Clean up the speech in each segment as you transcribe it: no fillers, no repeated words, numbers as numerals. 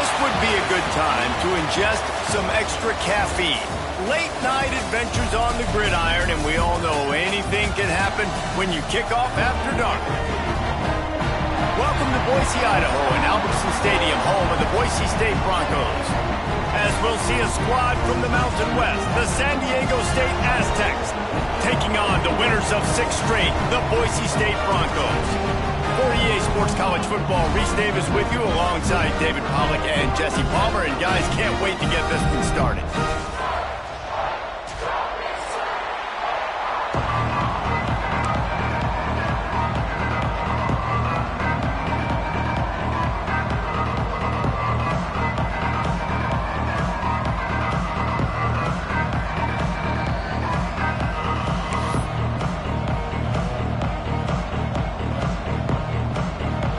This would be a good time to ingest some extra caffeine. Late night adventures on the gridiron, and we all know anything can happen when you kick off after dark. Welcome to Boise, Idaho, and Albertson Stadium, home of the Boise State Broncos. As we'll see a squad from the Mountain West, the San Diego State Aztecs, taking on the winners of 6 straight, the Boise State Broncos. For EA Sports College Football, Reese Davis with you alongside David Pollack and Jesse Palmer. And guys, can't wait to get this one started.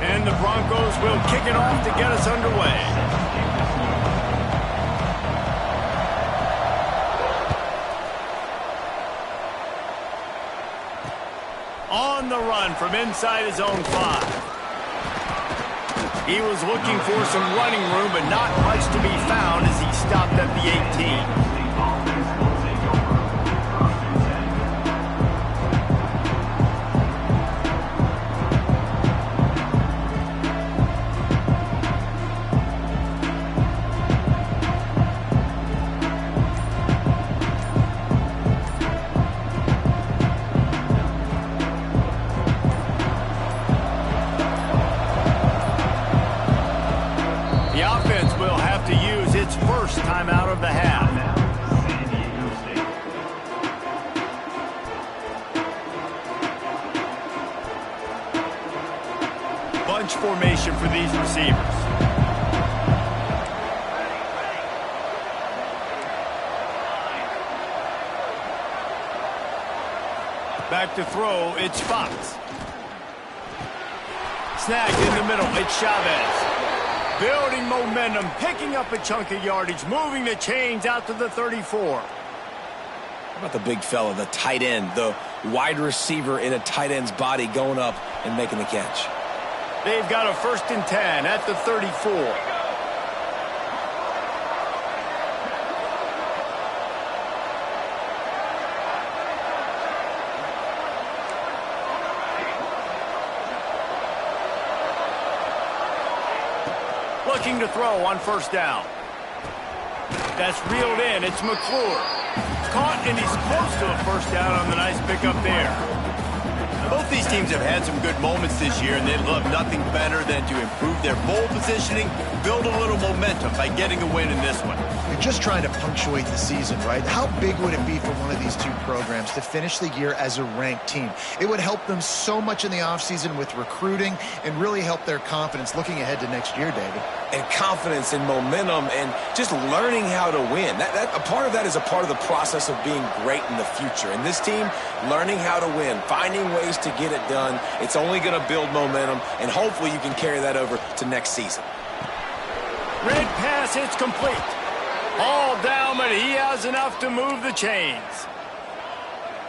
And the Broncos will kick it off to get us underway. On the run from inside his own 5. He was looking for some running room, but not much to be found as he stopped at the 18. The offense will have to use its first time out of the half. Bunch formation for these receivers. Back to throw, it's Fox. Snagged in the middle, it's Chavez. Building momentum, picking up a chunk of yardage, moving the chains out to the 34. How about the big fella, the tight end, the wide receiver in a tight end's body going up and making the catch? They've got a 1st and 10 at the 34. Looking to throw on 1st down. That's reeled in. It's McClure. Caught, and he's close to a 1st down on the nice pickup there. Both these teams have had some good moments this year, and they'd love nothing better than to improve their bowl positioning, build a little momentum by getting a win in this one. You're just trying to punctuate the season, right? How big would it be for one of these two programs to finish the year as a ranked team? It would help them so much in the offseason with recruiting and really help their confidence looking ahead to next year, David. And confidence and momentum and just learning how to win. A part of that is a part of the process of being great in the future. And this team, learning how to win, finding ways to get it done. It's only going to build momentum, and hopefully you can carry that over to next season. Red pass, it's complete. All down, but he has enough to move the chains.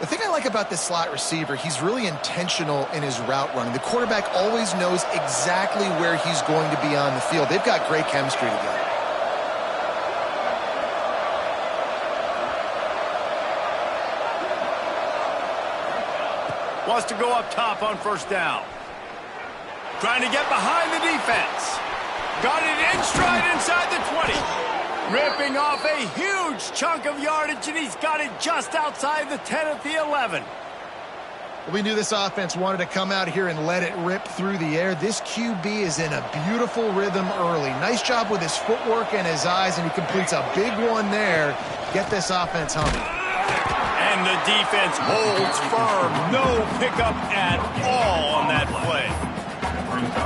The thing I like about this slot receiver, he's really intentional in his route running. The quarterback always knows exactly where he's going to be on the field. They've got great chemistry together. Wants to go up top on 1st down. Trying to get behind the defense. Got it in stride inside the 20. Ripping off a huge chunk of yardage, and he's got it just outside the 10 at the 11. We knew this offense wanted to come out here and let it rip through the air. This QB is in a beautiful rhythm early. Nice job with his footwork and his eyes, and he completes a big one there. Get this offense humming. And the defense holds firm. No pickup at all on that play.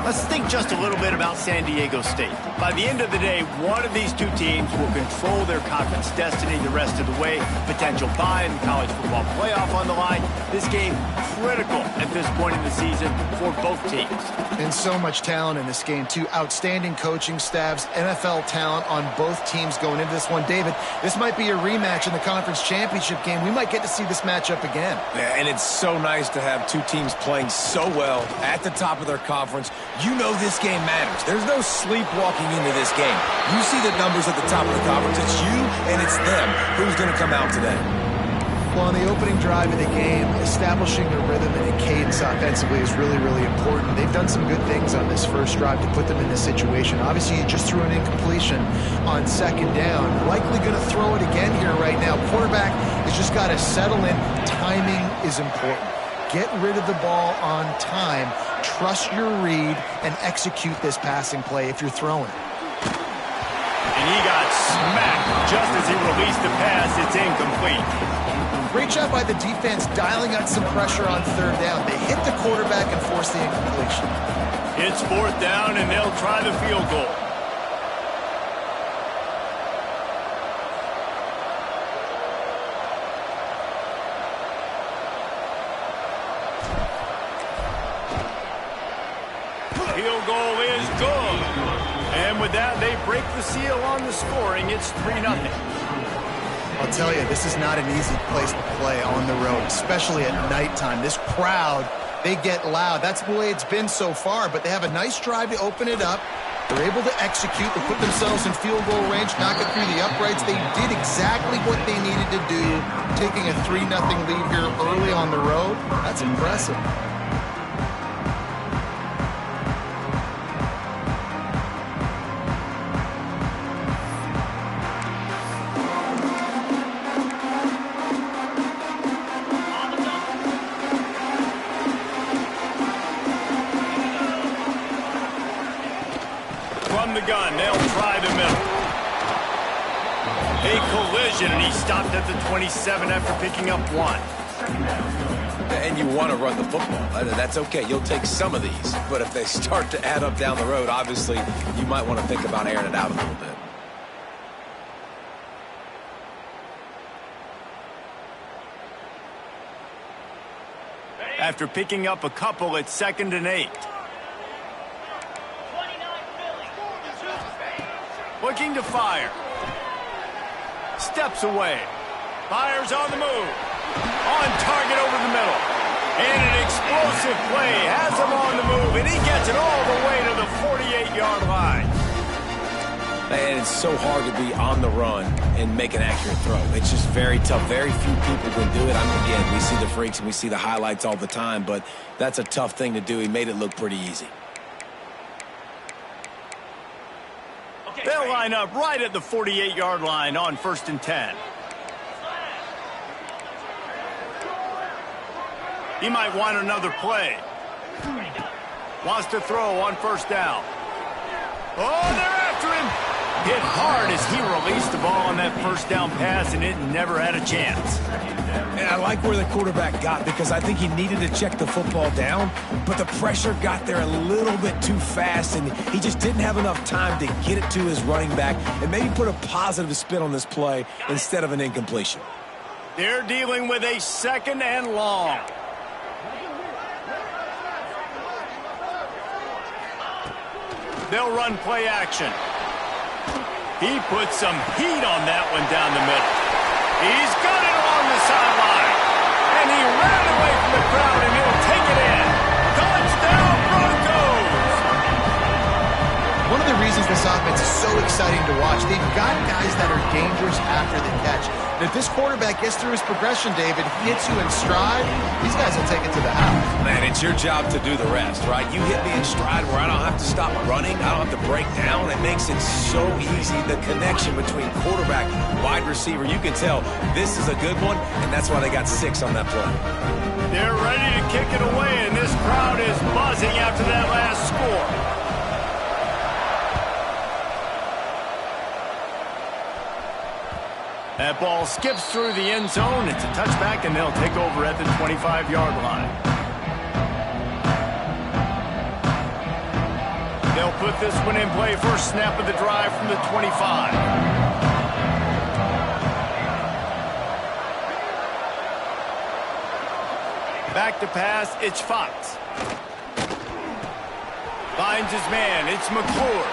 Let's think just a little bit about San Diego State. By the end of the day, one of these two teams will control their conference destiny the rest of the way. Potential bye in the college football playoff on the line. This game critical at this point in the season for both teams. And so much talent in this game, too. Outstanding coaching staffs, NFL talent on both teams going into this one. David, this might be a rematch in the conference championship game. We might get to see this matchup again. Yeah, and it's so nice to have two teams playing so well at the top of their conference conference, you know this game matters. There's no sleepwalking into this game. You see the numbers at the top of the conference. It's you and it's them. Who's going to come out today? Well, on the opening drive of the game, establishing a rhythm and a cadence offensively is really, really important. They've done some good things on this first drive to put them in this situation. Obviously, you just threw an incompletion on second down. Likely going to throw it again here right now. Quarterback has just got to settle in. Timing is important. Get rid of the ball on time. Trust your read and execute this passing play if you're throwing it. And he got smacked just as he released the pass. It's incomplete. Great job by the defense dialing out some pressure on third down. They hit the quarterback and forced the incompletion. It's fourth down, and they'll try the field goal. Field goal is good. And with that, they break the seal on the scoring. It's 3-0. I'll tell you, this is not an easy place to play on the road, especially at nighttime. This crowd, they get loud. That's the way it's been so far, but they have a nice drive to open it up. They're able to execute. They put themselves in field goal range, knock it through the uprights. They did exactly what they needed to do, taking a 3-0 lead here early on the road. That's impressive. From the gun, they'll try the middle. A collision, and he stopped at the 27 after picking up 1. And you want to run the football. That's okay. You'll take some of these. But if they start to add up down the road, obviously, you might want to think about airing it out a little bit. After picking up a couple, it's 2nd and 8. Looking to fire. Steps away. Fires on the move. On target over the middle. And an explosive play has him on the move, and he gets it all the way to the 48-yard line. And it's so hard to be on the run and make an accurate throw. It's just very tough. Very few people can do it. Again, we see the freaks and we see the highlights all the time, but that's a tough thing to do. He made it look pretty easy. They'll line up right at the 48-yard line on 1st and 10. He might want another play. Wants to throw on 1st down. Oh, they're after him. Hit hard as he released the ball on that 1st down pass, and it never had a chance. And I like where the quarterback got because I think he needed to check the football down, but the pressure got there a little bit too fast, and he just didn't have enough time to get it to his running back and maybe put a positive spin on this play instead of an incompletion. They're dealing with a 2nd and long. They'll run play action. He put some heat on that one down the middle. He's got it along the sideline. And he ran away from the crowd, and he'll take it in. Touchdown, Broncos! One of the reasons this offense is so exciting to watch, they've got guys that are dangerous after the catch. And if this quarterback gets through his progression, David, hits you in stride, these guys will take it to the house. Man, it's your job to do the rest, right? You hit me in stride where I don't have to stop running. I don't have to break down. It makes it so easy. The connection between quarterback and wide receiver, you can tell this is a good one, and that's why they got 6 on that play. They're ready to kick it away, and this crowd is buzzing after that last score. That ball skips through the end zone. It's a touchback, and they'll take over at the 25-yard line. They'll put this one in play. First snap of the drive from the 25. Back to pass, it's Fox. Finds his man, it's McClure.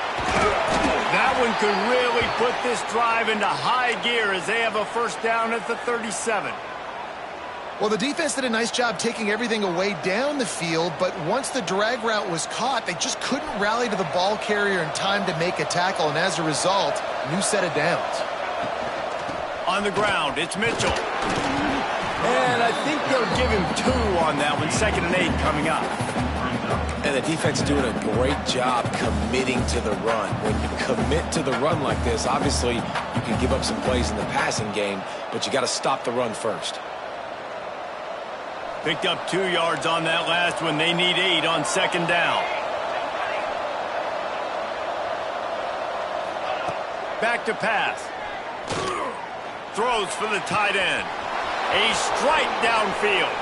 That one could really put this drive into high gear as they have a 1st down at the 37. Well, the defense did a nice job taking everything away down the field, but once the drag route was caught, they just couldn't rally to the ball carrier in time to make a tackle, and as a result, new set of downs. On the ground, it's Mitchell. And I think they'll give him 2 on that one, 2nd and 8 coming up. And the defense doing a great job committing to the run. When you commit to the run like this, obviously you can give up some plays in the passing game, but you got to stop the run first. Picked up 2 yards on that last one. They need 8 on 2nd down. Back to pass. Throws for the tight end. A strike downfield.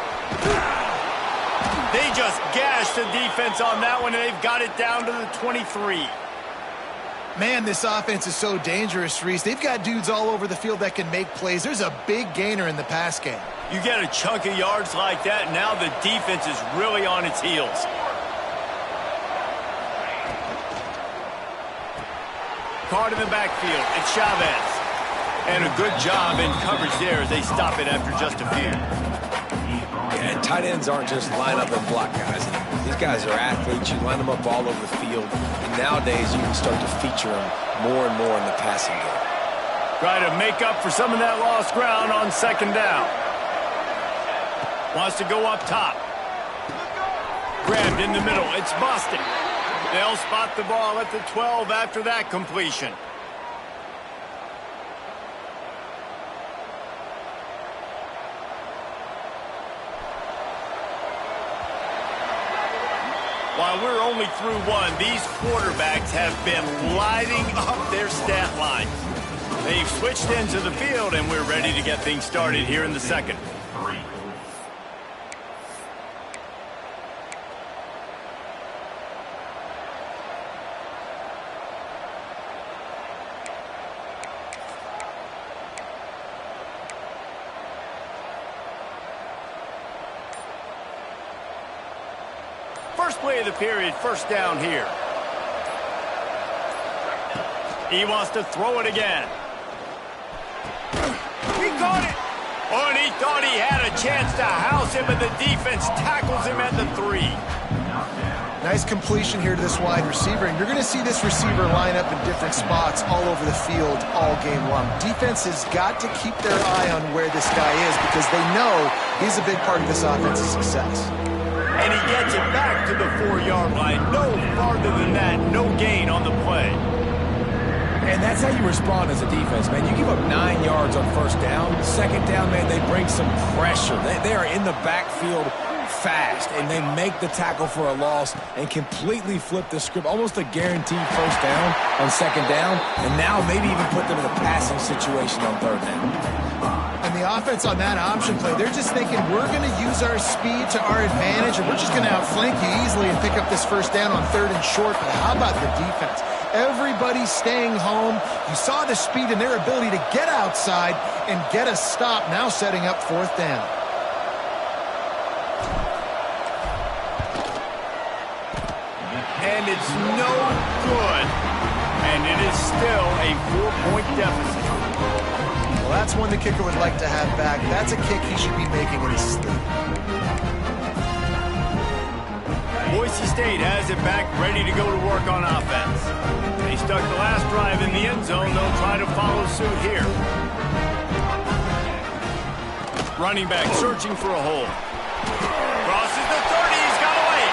They just gashed the defense on that one, and they've got it down to the 23. Man, this offense is so dangerous, Reese. They've got dudes all over the field that can make plays. There's a big gainer in the pass game. You get a chunk of yards like that, now the defense is really on its heels. Caught in the backfield, it's Chavez. And a good job in coverage there as they stop it after just a few. Yeah, and tight ends aren't just line up and block guys anymore. These guys are athletes. You line them up all over the field. And nowadays, you can start to feature them more and more in the passing game. Try to make up for some of that lost ground on 2nd down. Wants to go up top. Grabbed in the middle. It's Boston. They'll spot the ball at the 12 after that completion. While we're only through 1, these quarterbacks have been lighting up their stat lines. They've switched into the field, and we're ready to get things started here in the 2nd. First play of the period, 1st down here. He wants to throw it again. He caught it. Oh, and he thought he had a chance to house him, but the defense tackles him at the 3. Nice completion here to this wide receiver, and you're going to see this receiver line up in different spots all over the field all game long. Defense has got to keep their eye on where this guy is because they know he's a big part of this offense's success. And he gets it back to the 4-yard line. No farther than that. No gain on the play. And that's how you respond as a defense, man. You give up 9 yards on 1st down. 2nd down, man, they bring some pressure. They are in the backfield fast, and they make the tackle for a loss and completely flip the script. Almost a guaranteed 1st down on 2nd down, and now maybe even put them in a passing situation on 3rd down. And the offense on that option play, they're just thinking we're going to use our speed to our advantage and we're just going to outflank you easily and pick up this 1st down on 3rd and short. But how about the defense? Everybody's staying home. You saw the speed and their ability to get outside and get a stop, now setting up 4th down. And it's no good. And it is still a 4-point deficit. Well, that's one the kicker would like to have back. That's a kick he should be making in his sleep. Boise State has it back, ready to go to work on offense. They stuck the last drive in the end zone. They'll try to follow suit here. Running back searching for a hole. Crosses the 30. He's got away.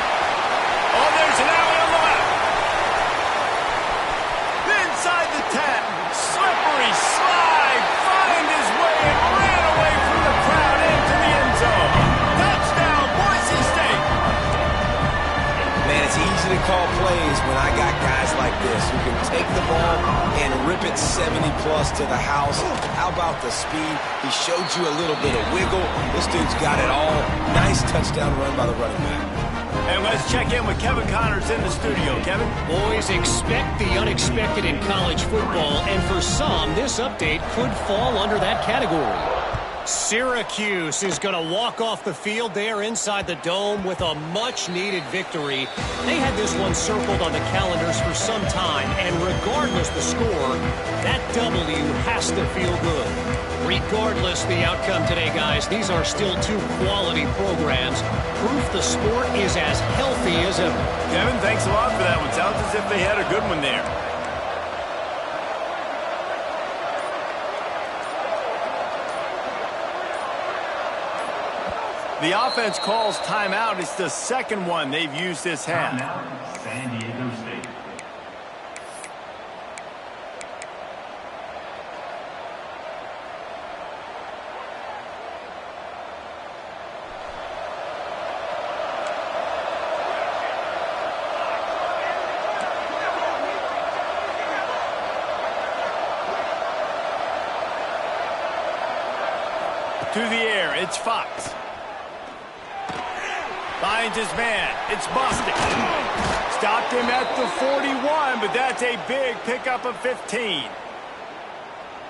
Oh, there's an alley on the left. Inside the 10. Slippery slide. Find his way and ran away from the crowd into the end zone. Touchdown, Boise State. Man, it's easy to call plays when I got guys like this who can take the ball and rip it 70-plus to the house. How about the speed? He showed you a little bit of wiggle. This dude's got it all. Nice touchdown run by the running back. And let's check in with Kevin Connors in the studio. Kevin? Boys, expect the unexpected in college football, and for some, this update could fall under that category. Syracuse is going to walk off the field there inside the dome with a much-needed victory. They had this one circled on the calendars for some time, and regardless the score, that W has to feel good. Regardless the outcome today, guys, these are still two quality programs. Proof the sport is as healthy as ever. Kevin, thanks a lot for that one. Sounds as if they had a good one there. The offense calls timeout. It's the second one they've used this half. San Diego State. To the air, it's Fox. Finds his man. It's busted. Stopped him at the 41, but that's a big pickup of 15.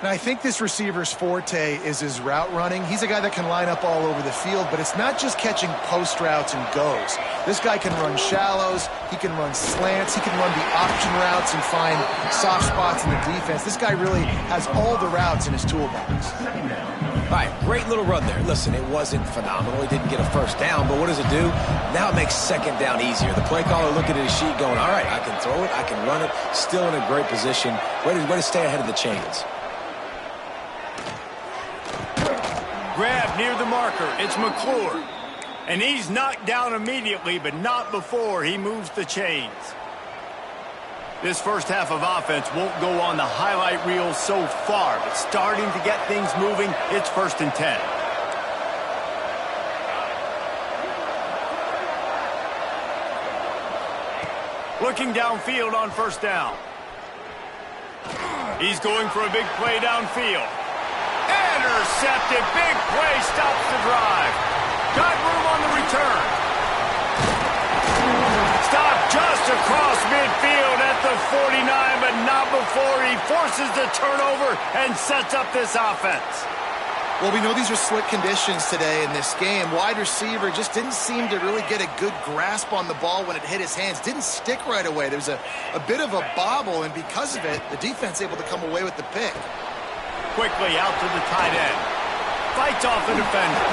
And I think this receiver's forte is his route running. He's a guy that can line up all over the field, but it's not just catching post routes and goes. This guy can run shallows, he can run slants, he can run the option routes and find soft spots in the defense. This guy really has all the routes in his toolbox. All right, great little run there. Listen, it wasn't phenomenal. He didn't get a first down, but what does it do? Now it makes second down easier. The play caller looking at his sheet going, all right, I can throw it, I can run it, still in a great position. Way to stay ahead of the chains. Grab near the marker. It's McClure. And he's knocked down immediately, but not before he moves the chains. This first half of offense won't go on the highlight reel so far, but starting to get things moving, it's 1st and 10. Looking downfield on first down. He's going for a big play downfield. Intercepted. Big play stops the drive. Got room on the return. Stopped just across midfield at the 49, but not before he forces the turnover and sets up this offense. Well, we know these are slick conditions today in this game. Wide receiver just didn't seem to really get a good grasp on the ball when it hit his hands. Didn't stick right away. There's a bit of a bobble, and because of it, the defense able to come away with the pick. Quickly out to the tight end. Fights off the defender.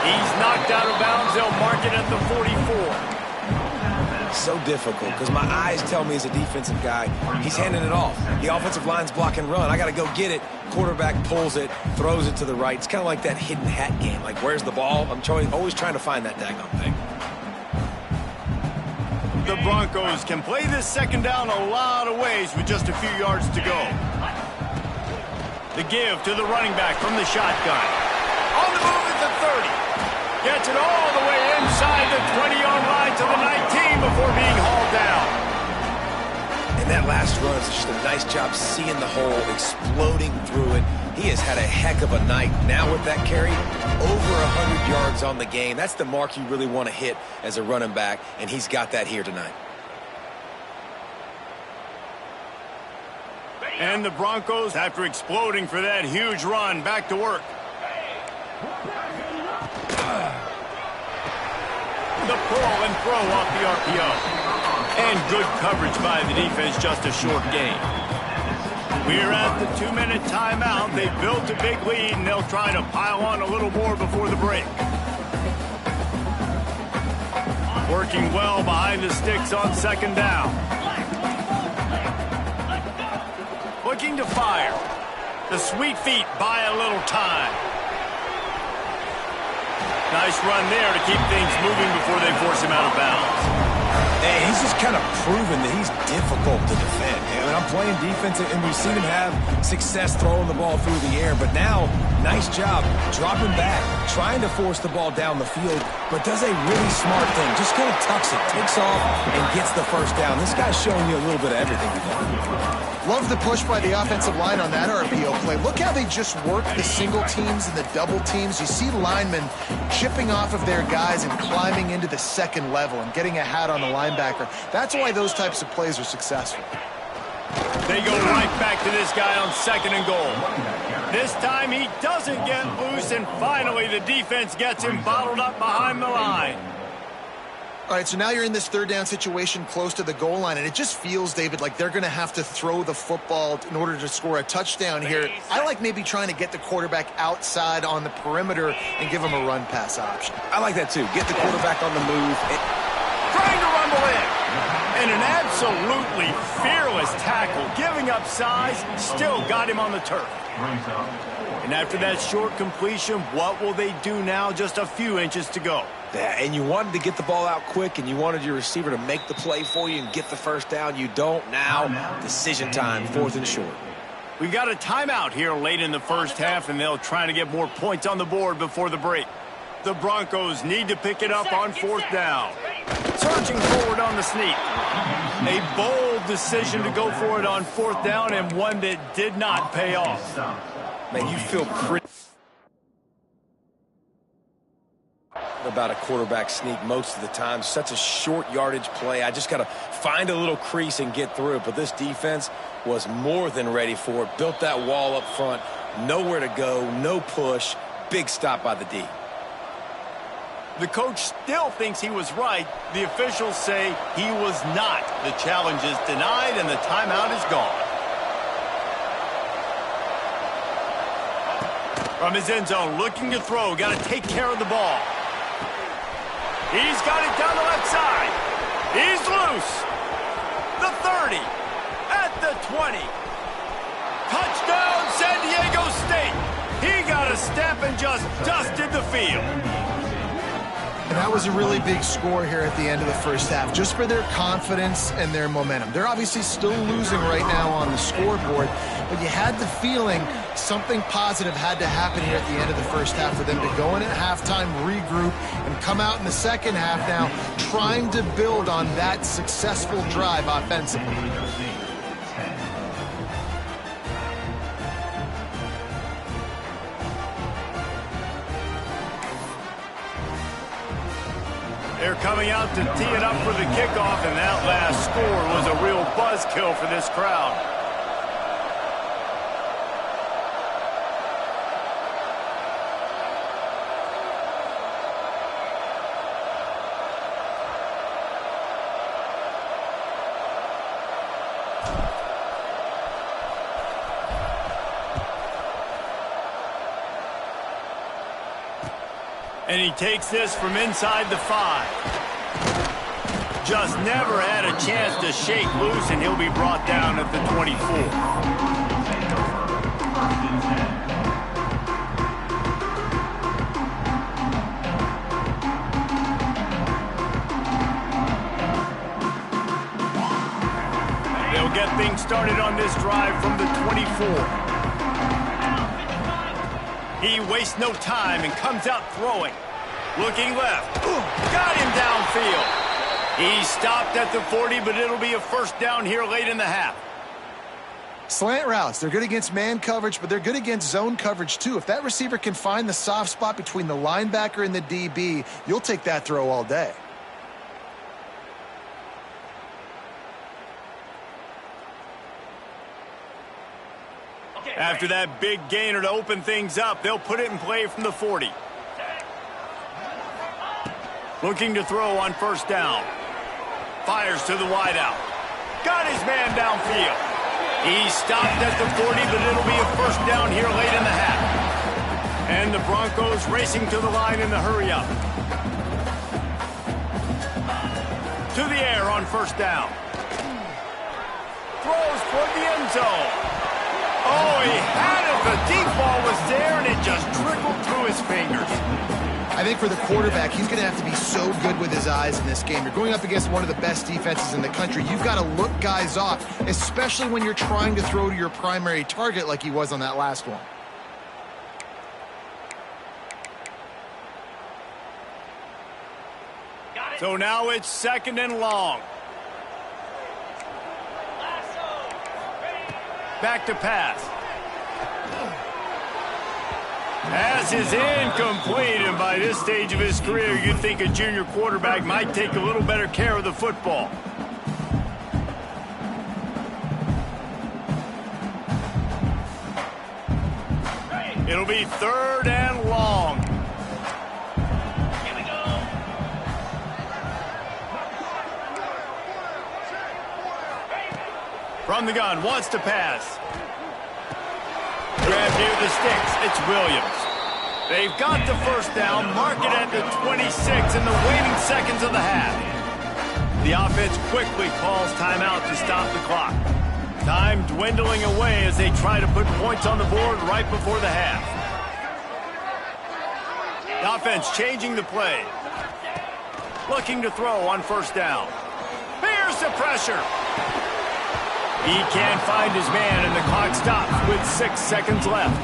He's knocked out of bounds. They'll mark it at the 44. So difficult because my eyes tell me as a defensive guy, he's handing it off. The offensive line's block and run. I got to go get it. Quarterback pulls it, throws it to the right. It's kind of like that hidden hat game. Like, where's the ball? I'm always trying to find that daggone thing. The Broncos can play this second down a lot of ways with just a few yards to go. The give to the running back from the shotgun. On the move at the 30. Gets it all the way inside the 20-yard line to the 19 before being hauled down. And that last run is just a nice job seeing the hole, exploding through it. He has had a heck of a night. Now with that carry, over 100 yards on the game. That's the mark you really want to hit as a running back, and he's got that here tonight. And the Broncos, after exploding for that huge run, back to work. The pull and throw off the RPO. And good coverage by the defense, just a short gain. We're at the 2-minute timeout. They built a big lead, and they'll try to pile on a little more before the break. Working well behind the sticks on second down. Looking to fire. The sweet feet buy a little time. Nice run there to keep things moving before they force him out of bounds. Hey, he's just kind of proven that he's difficult to defend. I mean, I'm playing defense, and we've seen him have success throwing the ball through the air. But now, nice job dropping back, trying to force the ball down the field, but does a really smart thing. Just kind of tucks it, takes off, and gets the first down. This guy's showing you a little bit of everything today. Love the push by the offensive line on that RPO play. Look how they just work the single teams and the double teams. You see linemen chipping off of their guys and climbing into the second level and getting a hat on the linebacker. That's why those types of plays are successful. They go right back to this guy on second and goal. This time he doesn't get loose, and finally the defense gets him bottled up behind the line. All right, so now you're in this third down situation close to the goal line, and it just feels, David, like they're going to have to throw the football in order to score a touchdown here. I like maybe trying to get the quarterback outside on the perimeter and give him a run-pass option. I like that, too. Get the quarterback on the move. Trying to rumble in. And an absolutely fearless tackle, giving up size, still got him on the turf. And after that short completion, what will they do now? Just a few inches to go. Yeah, and you wanted to get the ball out quick, and you wanted your receiver to make the play for you and get the first down. You don't now. Decision time, 4th and short. We got a timeout here late in the first half, and they'll try to get more points on the board before the break. The Broncos need to pick it up on 4th down. Surging forward on the sneak. A bold decision to go for it on 4th down, and one that did not pay off. Man, you feel pretty about a quarterback sneak most of the time. Such a short yardage play. I just got to find a little crease and get through it. But this defense was more than ready for it. Built that wall up front. Nowhere to go. No push. Big stop by the D. The coach still thinks he was right. The officials say he was not. The challenge is denied and the timeout is gone. From his end zone, looking to throw. Got to take care of the ball. He's got it down the left side. He's loose. The 30. At the 20. Touchdown, San Diego State. He got a step and just dusted the field. And that was a really big score here at the end of the first half, just for their confidence and their momentum. They're obviously still losing right now on the scoreboard, but you had the feeling something positive had to happen here at the end of the first half for them to go in at halftime, regroup, and come out in the second half now trying to build on that successful drive offensively. They're coming out to tee it up for the kickoff, and that last score was a real buzzkill for this crowd. And he takes this from inside the 5. Just never had a chance to shake loose, and he'll be brought down at the 24. They'll get things started on this drive from the 24. He wastes no time and comes out throwing. Looking left. Got him downfield. He stopped at the 40, but it'll be a first down here late in the half. Slant routes, they're good against man coverage, but they're good against zone coverage too. If that receiver can find the soft spot between the linebacker and the DB, you'll take that throw all day. After that big gainer to open things up, they'll put it in play from the 40. Looking to throw on first down. Fires to the wideout. Got his man downfield. He stopped at the 40, but it'll be a first down here late in the half. And the Broncos racing to the line in the hurry-up. To the air on first down. Throws toward the end zone. Oh, he had it. The deep ball was there, and it just trickled through his fingers. I think for the quarterback, he's going to have to be so good with his eyes in this game. You're going up against one of the best defenses in the country. You've got to look guys off, especially when you're trying to throw to your primary target like he was on that last one. So now it's 2nd and long. Back to pass. Pass is incomplete, and by this stage of his career, you'd think a junior quarterback might take a little better care of the football. It'll be 3rd and long. From the gun, wants to pass. Grab near the sticks. It's Williams. They've got the first down. Mark it at the 26 in the waning seconds of the half. The offense quickly calls timeout to stop the clock. Time dwindling away as they try to put points on the board right before the half. The offense changing the play. Looking to throw on first down. Here's the pressure. He can't find his man, and the clock stops with 6 seconds left.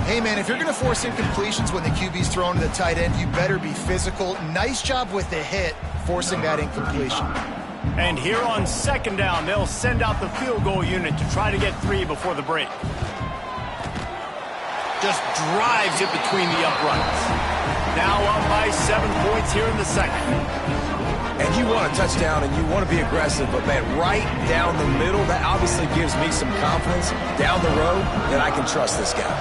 Hey, man, if you're going to force incompletions when the QB's thrown to the tight end, you better be physical. Nice job with the hit, forcing that incompletion. And here on second down, they'll send out the field goal unit to try to get 3 before the break. Just drives it between the uprights. Now up by 7 points here in the second. And you want a touchdown and you want to be aggressive, but, man, right down the middle, that obviously gives me some confidence down the road that I can trust this guy.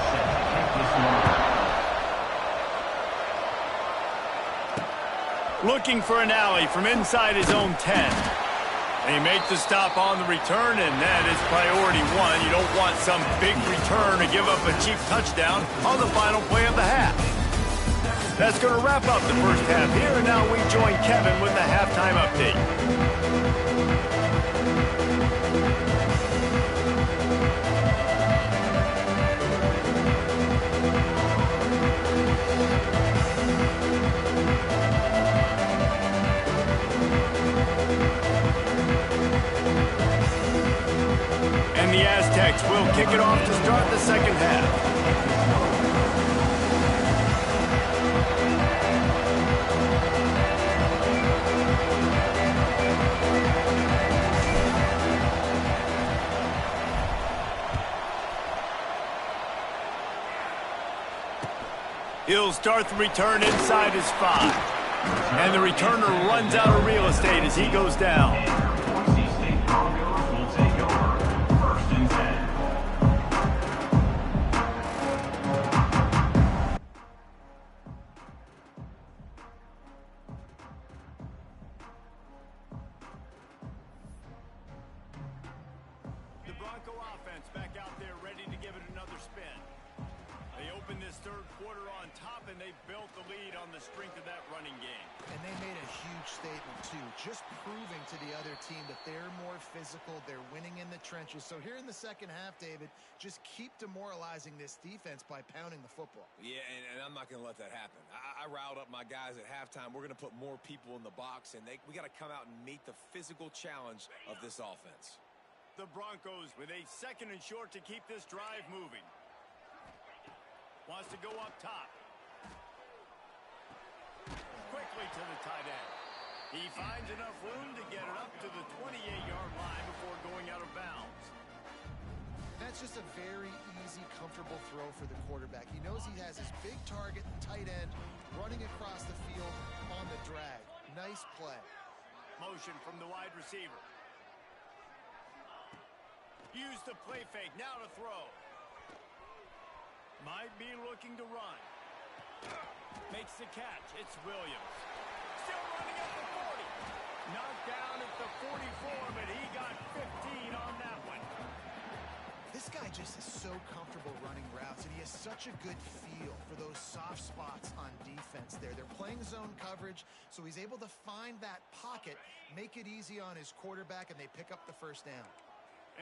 Looking for an alley from inside his own 10. They make the stop on the return, and that is priority 1. You don't want some big return to give up a cheap touchdown on the final play of the half. That's going to wrap up the first half here, and now we join Kevin with the halftime update. And the Aztecs will kick it off to start the second half. He'll start the return inside his 5. And the returner runs out of real estate as he goes down. Will take over. First and 10. The Bronco offense back out there ready to give it another spin. They opened this third quarter on top, and they built the lead on the strength of that running game. And they made a huge statement, too, just proving to the other team that they're more physical, they're winning in the trenches. So here in the second half, David, just keep demoralizing this defense by pounding the football. Yeah, and I'm not going to let that happen. I riled up my guys at halftime. We're going to put more people in the box, and we got to come out and meet the physical challenge of this offense. The Broncos with a second and short to keep this drive moving. Wants to go up top. Quickly to the tight end. He finds enough room to get it up to the 28-yard line before going out of bounds. That's just a very easy, comfortable throw for the quarterback. He knows he has his big target, tight end, running across the field on the drag. Nice play. Motion from the wide receiver. Use the play fake, now to throw. Might be looking to run. Makes the catch. It's Williams. Still running at the 40. Knocked down at the 44, but he got 15 on that one. This guy just is so comfortable running routes, and he has such a good feel for those soft spots on defense there. They're playing zone coverage, so he's able to find that pocket, make it easy on his quarterback, and they pick up the first down.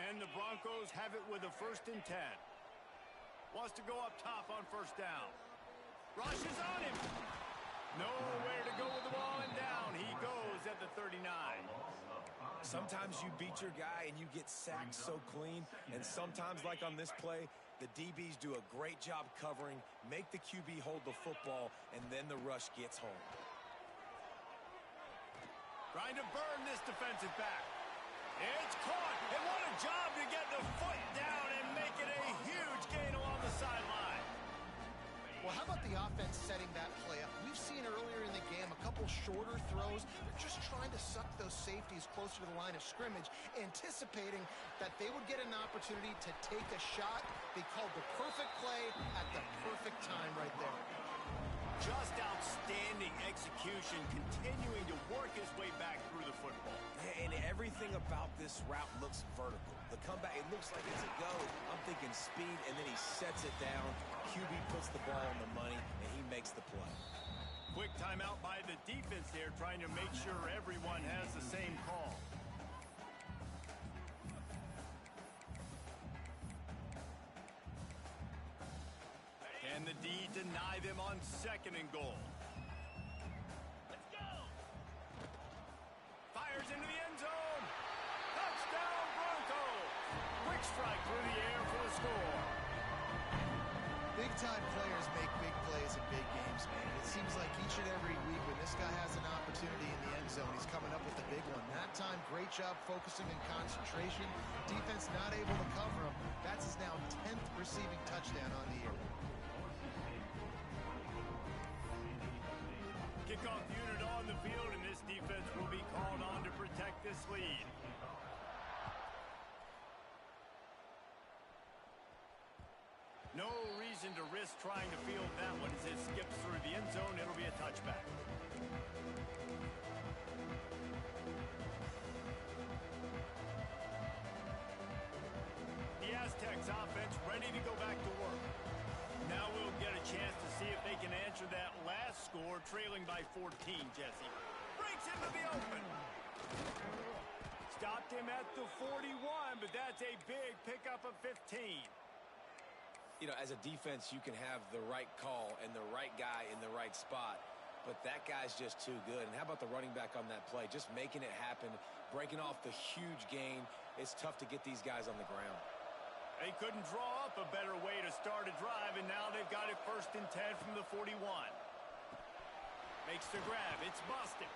And the Broncos have it with a 1st and 10. Wants to go up top on first down. Rushes on him. Nowhere to go with the ball, and down he goes at the 39. Sometimes you beat your guy and you get sacked so clean, and sometimes, like on this play, the DBs do a great job covering, make the QB hold the football, and then the rush gets home. Trying to burn this defensive back. It's caught, and what a job to get the foot down and make it a huge gain along the sideline. Well, how about the offense setting that play up? We've seen earlier in the game a couple shorter throws. They're just trying to suck those safeties closer to the line of scrimmage, anticipating that they would get an opportunity to take a shot. They called the perfect play at the perfect time right there. Just outstanding execution, continuing to work his way back through the football. And Everything about this route looks vertical. The comeback, it looks like it's a go. I'm thinking speed, and then he sets it down. QB puts the ball on the money, and he makes the play. Quick timeout by the defense there, trying to make sure everyone has the same call. Can the D deny them on 2nd and goal? Let's go! Fires into the end zone. Touchdown, Broncos! Quick strike through the air for the score. Big-time players make big plays in big games, man. It seems like each and every week when this guy has an opportunity in the end zone, he's coming up with a big one. That time, great job focusing and concentration. Defense not able to cover him. That's his now 10th receiving touchdown on the year. Kickoff unit on the field, and this defense will be called on to protect this lead. No reason to risk trying to field that one as it skips through the end zone. It'll be a touchback. The Aztecs offense ready to go back to work. Now we'll get a chance to see if they can answer that last score, trailing by 14, Jesse. Breaks into the open. Stopped him at the 41, but that's a big pickup of 15. You know, as a defense, you can have the right call and the right guy in the right spot, but that guy's just too good. And how about the running back on that play? Just making it happen, breaking off the huge gain. It's tough to get these guys on the ground. They couldn't draw up a better way to start a drive, and now they've got it 1st and 10 from the 41. Makes the grab. It's Boston.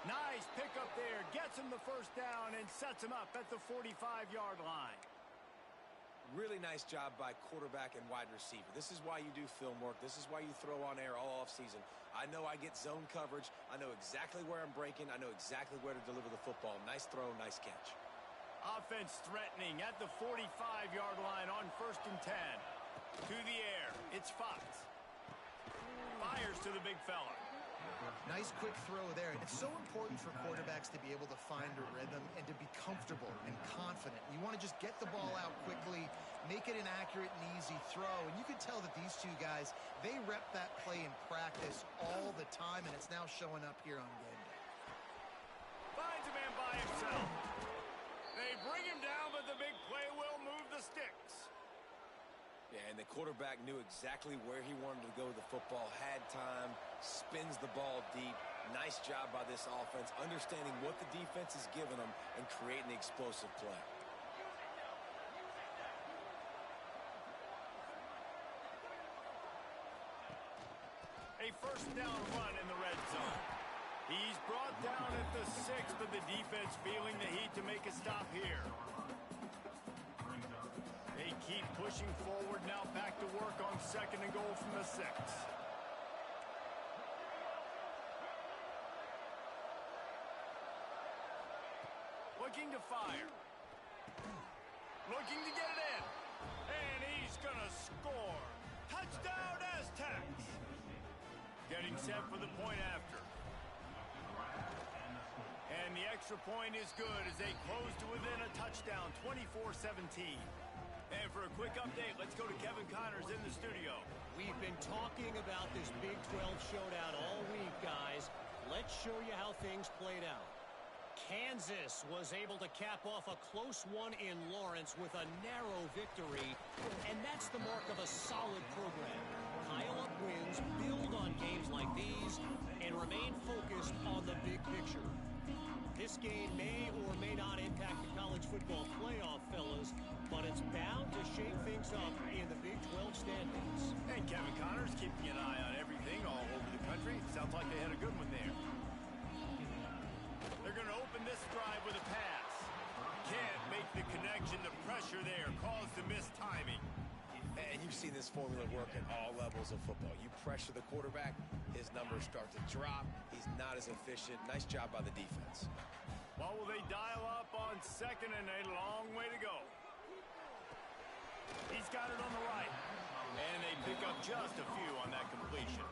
Nice pickup there. Gets him the 1st down and sets him up at the 45-yard line. Really nice job by quarterback and wide receiver. This is why you do film work. This is why you throw on air all offseason. I know I get zone coverage. I know exactly where I'm breaking. I know exactly where to deliver the football. Nice throw, nice catch. Offense threatening at the 45-yard line on 1st and 10. To the air. It's Fox. Fires to the big fella. Nice quick throw there. It's so important for quarterbacks to be able to find a rhythm and to be comfortable and confident. You want to just get the ball out quickly, make it an accurate and easy throw. And you can tell that these two guys, they rep that play in practice all the time, and it's now showing up here on game day. Finds a man by himself. They bring him down, but the big play will move the sticks. Yeah, and the quarterback knew exactly where he wanted to go with the football, had time, spins the ball deep. Nice job by this offense, understanding what the defense is giving them and creating the explosive play. A 1st down run in the red zone. He's brought down at the 6, but the defense feeling the heat to make a stop here. They keep pushing forward now, back to work on 2nd and goal from the 6. Looking to fire. Looking to get it in. And he's going to score. Touchdown, Aztecs. Getting set for the point after. And the extra point is good as they close to within a touchdown, 24-17. And for a quick update, let's go to Kevin Connors in the studio. We've been talking about this Big 12 showdown all week, guys. Let's show you how things played out. Kansas was able to cap off a close one in Lawrence with a narrow victory, and that's the mark of a solid program. Pile up wins, build on games like these, and remain focused on the big picture. This game may or may not impact the college football playoff, fellas, but it's bound to shake things up in the Big 12 standings. And Kevin Connors keeping an eye on everything all over the country. Sounds like they had a good one there. They're going to open this drive with a pass. Can't make the connection. The pressure there caused the missed timing. And you've seen this formula work at all levels of football. You pressure the quarterback, his numbers start to drop. He's not as efficient. Nice job by the defense. Well, will they dial up on 2nd and a long way to go? He's got it on the right. And they pick up just a few on that completion.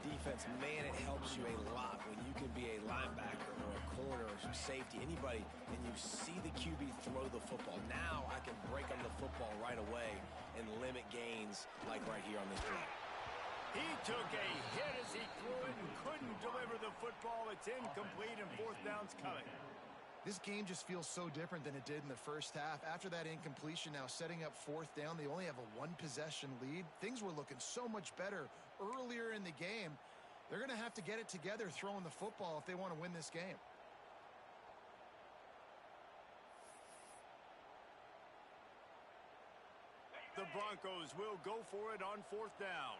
Defense, man, it helps you a lot when you can be a linebacker or a corner or from safety, anybody, and you see the QB throw the football. Now I can break on the football right away and limit gains like right here on this play. He took a hit as he threw it and couldn't deliver the football. It's incomplete and fourth down's coming. This game just feels so different than it did in the first half. After that incompletion, now setting up fourth down, they only have a one-possession lead. Things were looking so much better earlier in the game. They're going to have to get it together throwing the football if they want to win this game. The Broncos will go for it on fourth down.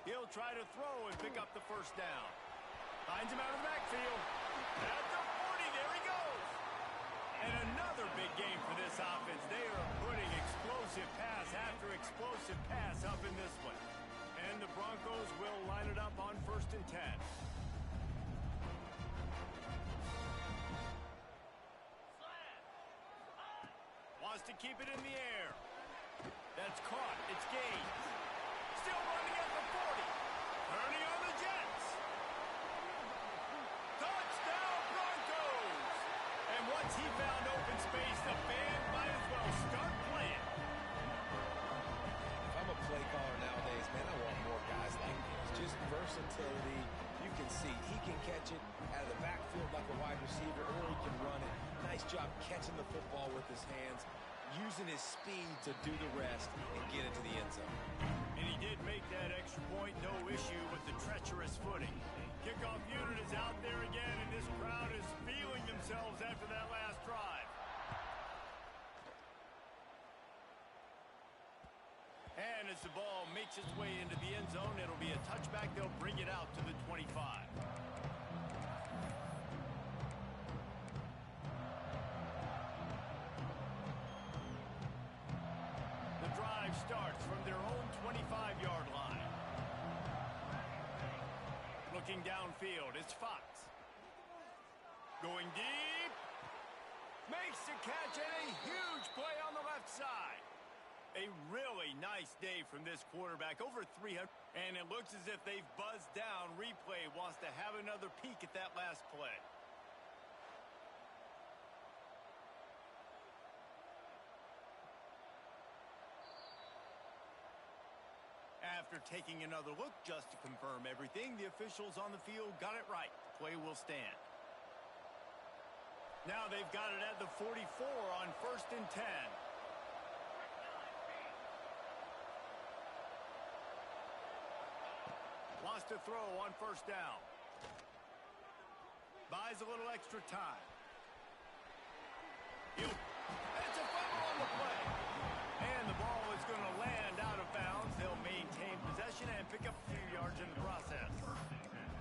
He'll try to throw and pick up the first down. Finds him out of the backfield. At the 40, there he goes. And another big game for this offense. They are putting explosive pass after explosive pass up in this one. And the Broncos will line it up on 1st and 10. Wants to keep it in the air. That's caught. It's gained. Still running at the 40. Turning on the Jets. Touchdown Broncos. And once he found open space, the band might as well start playing. If I'm a play caller nowadays, man, I want more guys like this. Just versatility. You can see he can catch it out of the backfield like a wide receiver, or he can run it. Nice job catching the football with his hands, using his speed to do the rest and get it to the end zone. And he did make that extra point, no issue with the treacherous footing. Kickoff unit is out there again, and this crowd is feeling themselves after that last drive. And as the ball makes its way into the end zone, it'll be a touchback. They'll bring it out to the 25. The drive starts from their own 25-yard line. Looking downfield, it's Fox. Going deep. Makes the catch and a huge play on the left side. A really nice day from this quarterback, over 300. And it looks as if they've buzzed down. Replay wants to have another peek at that last play. After taking another look just to confirm everything, the officials on the field got it right. The play will stand. Now they've got it at the 44 on 1st and 10. Wants to throw on 1st down. Buys a little extra time. It's a fumble on the play. And the ball is going to land out of bounds. They'll maintain possession and pick up a few yards in the process.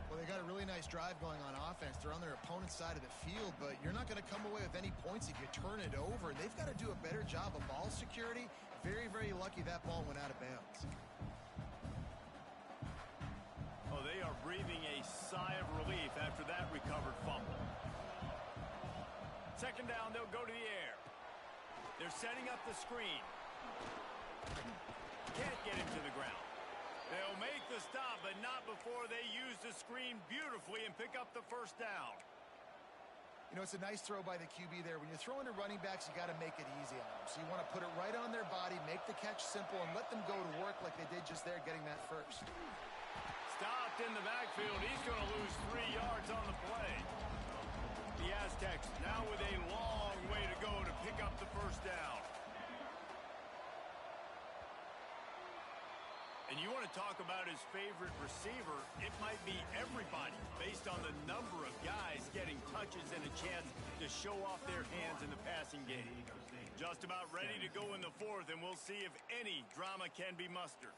Well, they got a really nice drive going on offense. They're on their opponent's side of the field, but you're not going to come away with any points if you turn it over. They've got to do a better job of ball security. Very, very lucky that ball went out of bounds. Oh, they are breathing a sigh of relief after that recovered fumble. 2nd down, they'll go to the air. They're setting up the screen. Can't get him to the ground. They'll make the stop, but not before they use the screen beautifully and pick up the 1st down. You know, it's a nice throw by the QB there. When you're throwing to running backs, you got to make it easy on them. So you want to put it right on their body, make the catch simple, and let them go to work like they did just there, getting that first. Stopped in the backfield. He's going to lose 3 yards on the play. The Aztecs now with a long way to go to pick up the 1st down. And you want to talk about his favorite receiver, it might be everybody based on the number of guys getting touches and a chance to show off their hands in the passing game. Just about ready to go in the 4th, and we'll see if any drama can be mustered.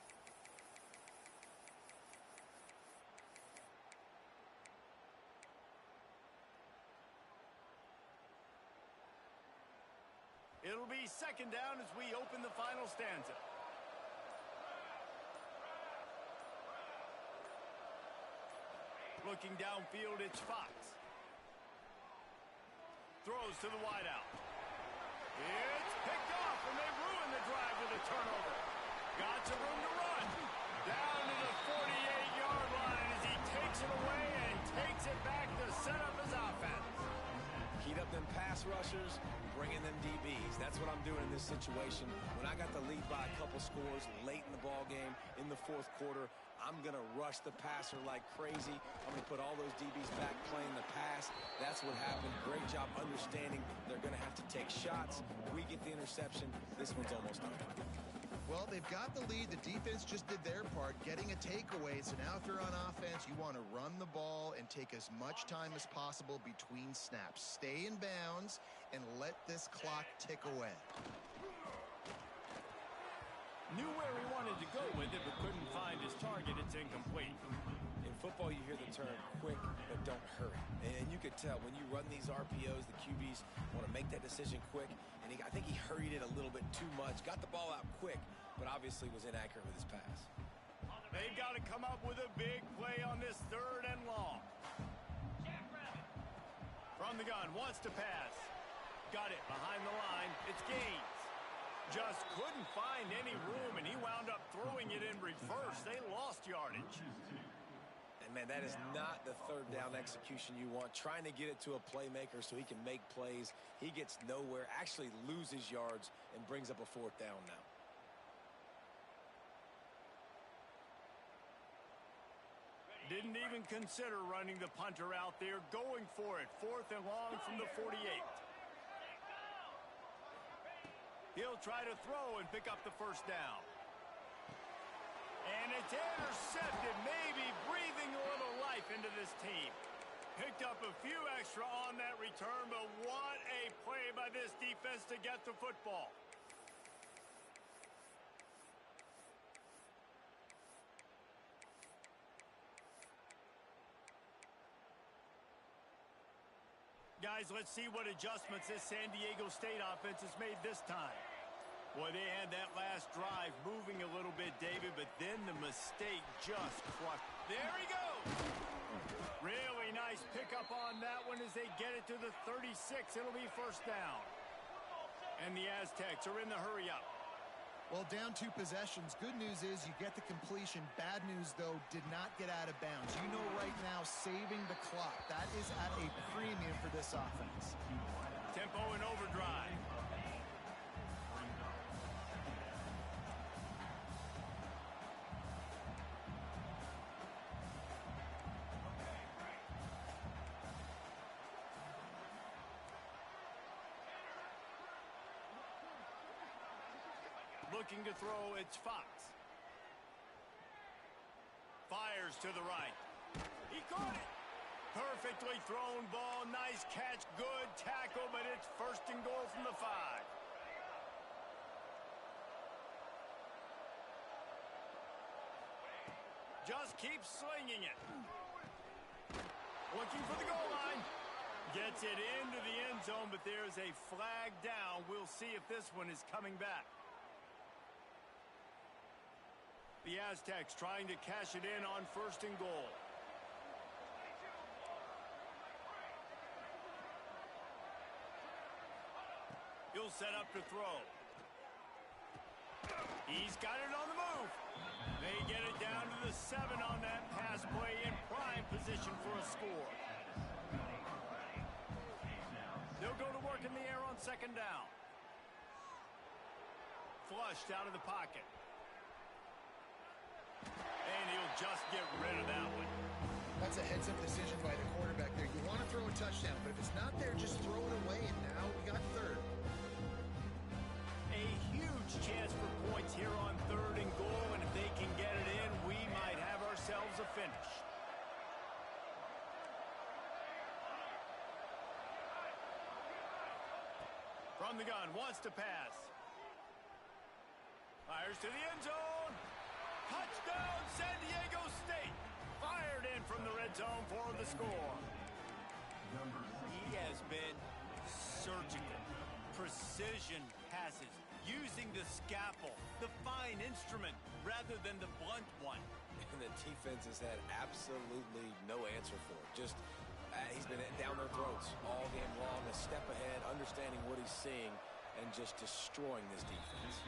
It'll be 2nd down as we open the final stanza. Looking downfield, it's Fox. Throws to the wideout. It's picked off, and they ruin the drive with a turnover. Got some room to run. Down to the 48 pass rushers, bringing them DBs. That's what I'm doing in this situation. When I got the lead by a couple scores late in the ball game, in the fourth quarter, I'm going to rush the passer like crazy. I'm going to put all those DBs back playing the pass. That's what happened. Great job understanding they're going to have to take shots. We get the interception. This one's almost over. Well, they've got the lead. The defense just did their part, getting a takeaway. So now if you're on offense, you want to run the ball and take as much time as possible between snaps. Stay in bounds and let this clock tick away. Knew where he wanted to go with it, but couldn't find his target. It's incomplete. In football, you hear the term quick, but don't hurry. And you could tell when you run these RPOs, the QBs want to make that decision quick. And I think he hurried it a little bit too much. Got the ball out quick, but obviously was inaccurate with his pass. They've got to come up with a big play on this 3rd and long. From the gun, wants to pass. Got it behind the line. It's Gaines. Just couldn't find any room, and he wound up throwing it in reverse. They lost yardage. And, man, that is not the 3rd down execution you want. Trying to get it to a playmaker so he can make plays. He gets nowhere, actually loses yards, and brings up a 4th down now. Didn't even consider running the punter out there, going for it. 4th and long from the 48. He'll try to throw and pick up the 1st down. And it's intercepted, maybe breathing a little life into this team. Picked up a few extra on that return, but what a play by this defense to get the football. Guys, let's see what adjustments this San Diego State offense has made this time. Boy, they had that last drive moving a little bit, David, but then the mistake just crushed. There he goes! Really nice pickup on that one as they get it to the 36. It'll be 1st down. And the Aztecs are in the hurry-up. Well, down 2 possessions. Good news is you get the completion. Bad news, though, did not get out of bounds. You know right now, saving the clock. That is at a premium for this offense. Tempo and overdrive. Looking to throw, it's Fox. Fires to the right. He caught it. Perfectly thrown ball. Nice catch. Good tackle, but it's 1st and goal from the 5. Just keeps slinging it. Looking for the goal line. Gets it into the end zone, but there's a flag down. We'll see if this one is coming back. The Aztecs trying to cash it in on 1st and goal. He'll set up to throw. He's got it on the move. They get it down to the 7 on that pass play in prime position for a score. They'll go to work in the air on 2nd down. Flushed out of the pocket. And he'll just get rid of that one. That's a heads-up decision by the quarterback there. You want to throw a touchdown, but if it's not there, just throw it away, and now we got 3rd. A huge chance for points here on 3rd and goal, and if they can get it in, we might have ourselves a finish. From the gun, wants to pass. Fires to the end zone. Touchdown, San Diego State. Fired in from the red zone for the score. He has been surgical. Precision passes, using the scalpel, the fine instrument, rather than the blunt one. And the defense has had absolutely no answer for it. Just, he's been down their throats all game long, a step ahead, understanding what he's seeing, and just destroying this defense.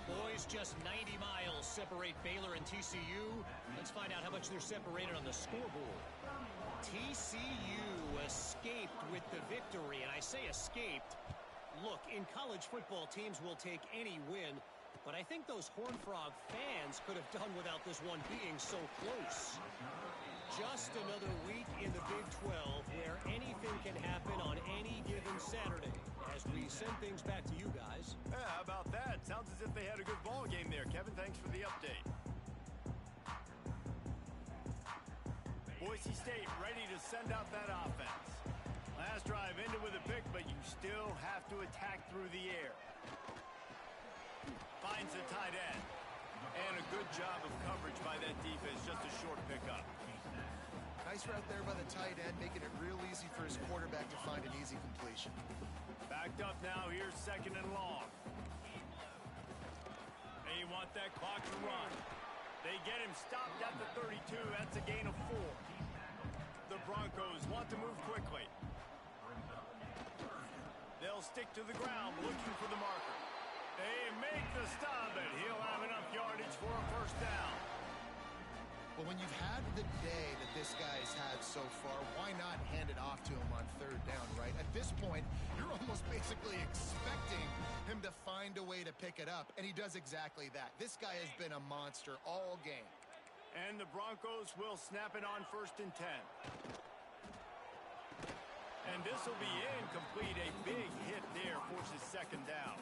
Boys, just 90 miles separate Baylor and TCU. Let's find out how much they're separated on the scoreboard. TCU escaped with the victory, and I say escaped. Look, in college football, teams will take any win, but I think those Horned Frog fans could have done without this one being so close. Just another week in the Big 12 where anything can happen on any given Saturday. As we send things back to you guys. Yeah, how about that? Sounds as if they had a good ball game there. Kevin, thanks for the update. Boise State ready to send out that offense. Last drive ended with a pick, but you still have to attack through the air. Finds the tight end. And a good job of coverage by that defense. Just a short pickup. Nice route there by the tight end, making it real easy for his quarterback to find an easy completion. Backed up now. Here's 2nd and long. They want that clock to run. They get him stopped at the 32. That's a gain of 4. The Broncos want to move quickly. They'll stick to the ground looking for the marker. They make the stop, and he'll have enough yardage for a first down. Well, when you've had the day that this guy's had so far, why not hand it off to him on 3rd down, right? At this point, you're almost basically expecting him to find a way to pick it up, and he does exactly that. This guy has been a monster all game. And the Broncos will snap it on 1st and 10. And this will be incomplete. A big hit there forces 2nd down.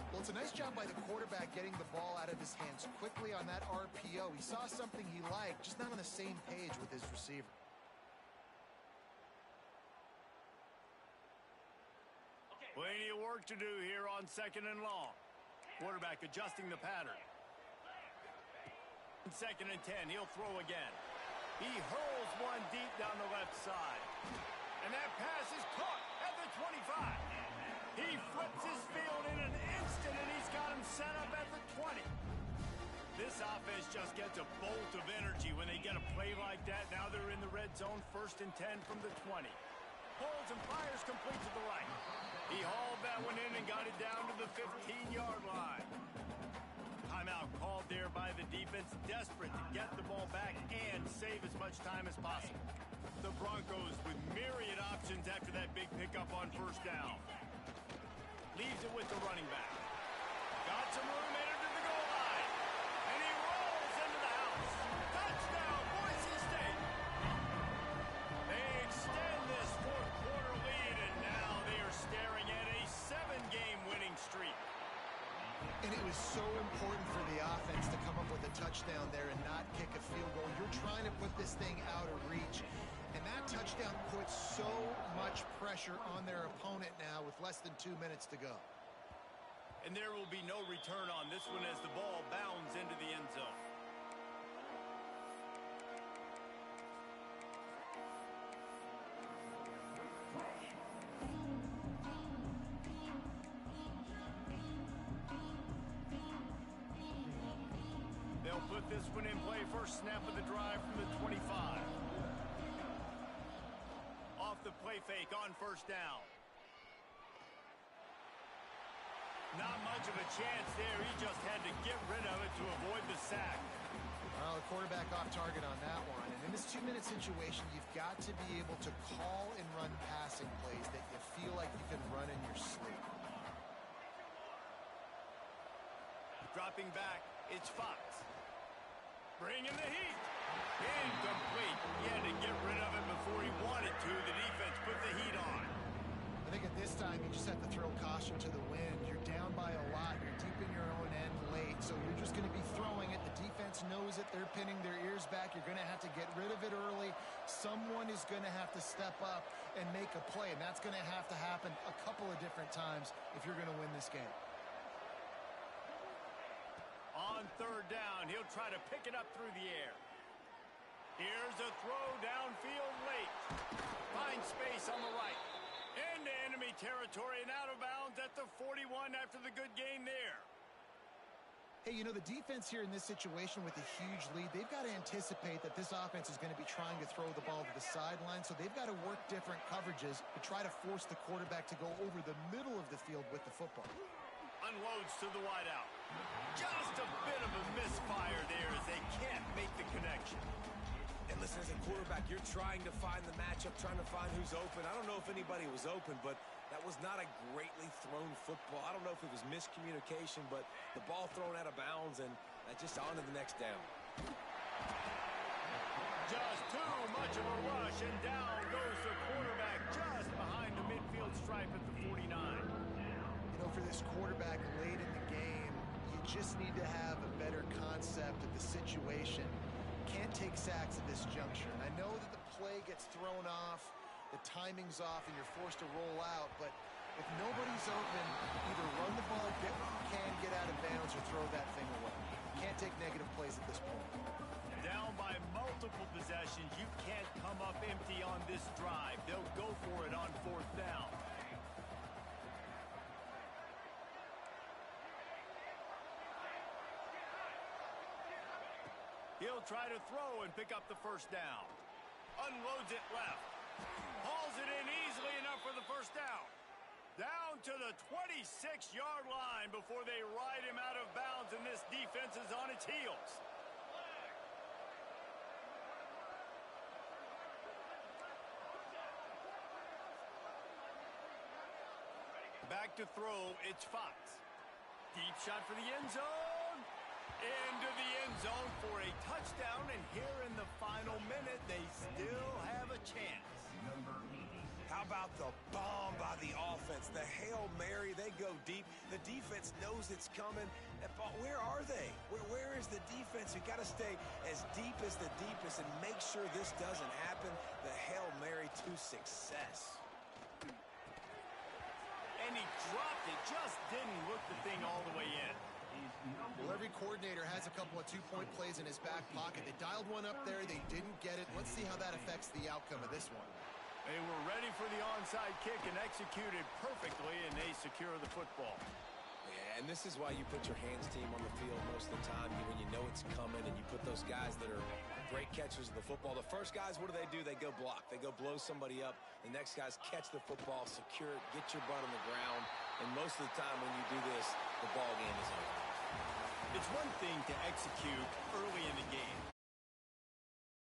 Well, it's a nice job by the quarterback getting the ball out of his hands quickly on that RPO. He saw something he liked, just not on the same page with his receiver. Plenty of work to do here on 2nd and long. Quarterback adjusting the pattern. 2nd and 10. He'll throw again. He hurls one deep down the left side. And that pass is caught at the 25. He flips his field in an instant, and he's got him set up at the 20. This offense just gets a bolt of energy when they get a play like that. Now they're in the red zone, 1st and 10 from the 20. Pulls and fires complete to the right. He hauled that one in and got it down to the 15-yard line. Timeout called there by the defense, desperate to get the ball back and save as much time as possible. The Broncos with myriad options after that big pickup on 1st down. Leaves it with the running back. Got some room, headed to the goal line. And he rolls into the house. Touchdown, Boise State. They extend this 4th quarter lead, and now they are staring at a 7-game winning streak. And it was so important for the offense to come up with a touchdown there and not kick a field goal. You're trying to put this thing out of reach. And that touchdown puts so much pressure on their opponent now with less than 2 minutes to go. And there will be no return on this one as the ball bounds into the end zone. They'll put this one in play. First snap of the drive from the 25. Off the play fake on 1st down. Not much of a chance there. He just had to get rid of it to avoid the sack. Well, the quarterback off target on that one. And in this 2-minute situation, you've got to be able to call and run passing plays that you feel like you can run in your sleep. Dropping back, it's Fox. Bringing the heat. Incomplete. He had to get rid of it before he wanted to. The defense put the heat on. I think at this time, you just have to throw caution to the wind. You're down by a lot. You're deep in your own end late, so you're just going to be throwing it. The defense knows it. They're pinning their ears back. You're going to have to get rid of it early. Someone is going to have to step up and make a play, and that's going to have to happen a couple of different times if you're going to win this game. On 3rd down, he'll try to pick it up through the air. Here's a throw downfield late. Finds space on the right. Into enemy territory and out of bounds at the 41 after the good game there. Hey, you know, the defense here in this situation with a huge lead, they've got to anticipate that this offense is going to be trying to throw the ball to the sideline, so they've got to work different coverages to try to force the quarterback to go over the middle of the field with the football. Unloads to the wideout. Just a bit of a misfire there as they can't make the connection. And listen, as a quarterback, you're trying to find the matchup, trying to find who's open. I don't know if anybody was open, but that was not a greatly thrown football. I don't know if it was miscommunication, but the ball thrown out of bounds and just on to the next down. Just too much of a rush, and down goes the quarterback just behind the midfield stripe at the 49. You know, for this quarterback late in the game, you just need to have a better concept of the situation. Can't take sacks at this juncture. And I know that the play gets thrown off, the timing's off, and you're forced to roll out, but if nobody's open, either run the ball, get what you can, get out of bounds, or throw that thing away. Can't take negative plays at this point. Down by multiple possessions, you can't come up empty on this drive. They'll go for it on 4th down. He'll try to throw and pick up the first down. Unloads it left. Hauls it in easily enough for the first down. Down to the 26-yard line before they ride him out of bounds, and this defense is on its heels. Back to throw, it's Fox. Deep shot for the end zone. Into the end zone for a touchdown, and here in the final minute, they still have a chance. How about the bomb by the offense? The Hail Mary, they go deep. The defense knows it's coming. But where are they? Where is the defense? You got to stay as deep as the deepest and make sure this doesn't happen. The Hail Mary to success. And he dropped it, just didn't look the thing all the way in. Well, every coordinator has a couple of two-point plays in his back pocket. They dialed one up there. They didn't get it. Let's see how that affects the outcome of this one. They were ready for the onside kick and executed perfectly, and they secure the football. Yeah, and this is why you put your hands team on the field most of the time when you know it's coming, and you put those guys that are great catchers of the football. The first guys, what do? They go block. They go blow somebody up. The next guys catch the football, secure it, get your butt on the ground. And most of the time when you do this, the ball game is over. It's one thing to execute early in the game,